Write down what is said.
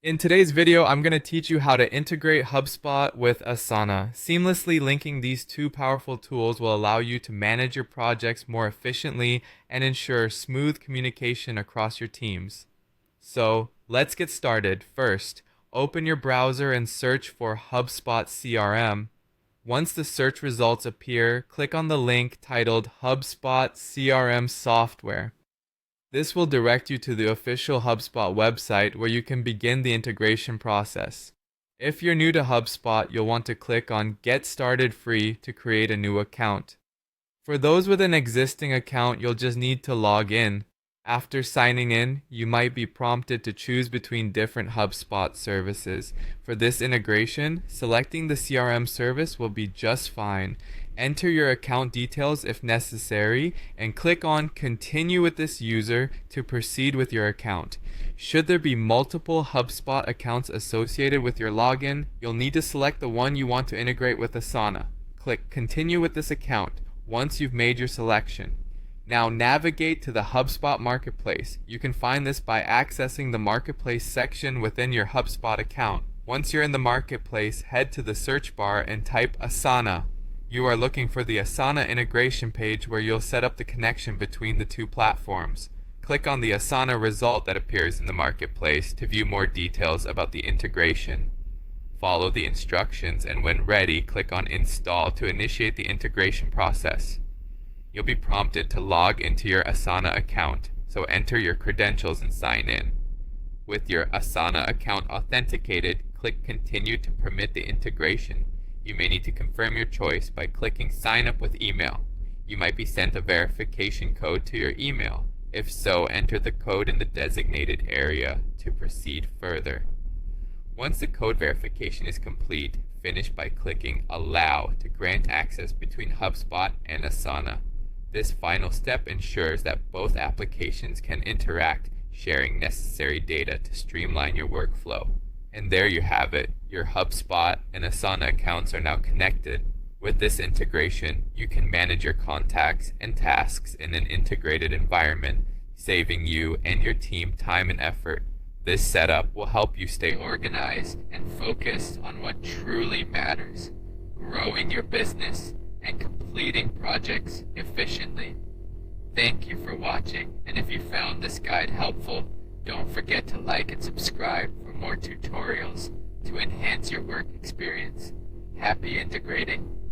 In today's video, I'm going to teach you how to integrate HubSpot with Asana. Seamlessly linking these two powerful tools will allow you to manage your projects more efficiently and ensure smooth communication across your teams. So, let's get started. First, open your browser and search for HubSpot CRM. Once the search results appear, click on the link titled HubSpot CRM Software. This will direct you to the official HubSpot website where you can begin the integration process. If you're new to HubSpot, you'll want to click on Get Started Free to create a new account. For those with an existing account, you'll just need to log in. After signing in, you might be prompted to choose between different HubSpot services. For this integration, selecting the CRM service will be just fine. Enter your account details if necessary, and click on Continue with this user to proceed with your account. Should there be multiple HubSpot accounts associated with your login, you'll need to select the one you want to integrate with Asana. Click Continue with this account once you've made your selection. Now navigate to the HubSpot Marketplace. You can find this by accessing the Marketplace section within your HubSpot account. Once you're in the Marketplace, head to the search bar and type Asana. You are looking for the Asana integration page where you'll set up the connection between the two platforms. Click on the Asana result that appears in the Marketplace to view more details about the integration. Follow the instructions and when ready, click on Install to initiate the integration process. You'll be prompted to log into your Asana account, so enter your credentials and sign in. With your Asana account authenticated, click Continue to permit the integration. You may need to confirm your choice by clicking Sign Up with Email. You might be sent a verification code to your email. If so, enter the code in the designated area to proceed further. Once the code verification is complete, finish by clicking Allow to grant access between HubSpot and Asana. This final step ensures that both applications can interact, sharing necessary data to streamline your workflow. And there you have it. Your HubSpot and Asana accounts are now connected. With this integration, you can manage your contacts and tasks in an integrated environment, saving you and your team time and effort. This setup will help you stay organized and focused on what truly matters, growing your business and completing projects efficiently. Thank you for watching, and if you found this guide helpful, don't forget to like and subscribe for more tutorials to enhance your work experience. Happy integrating!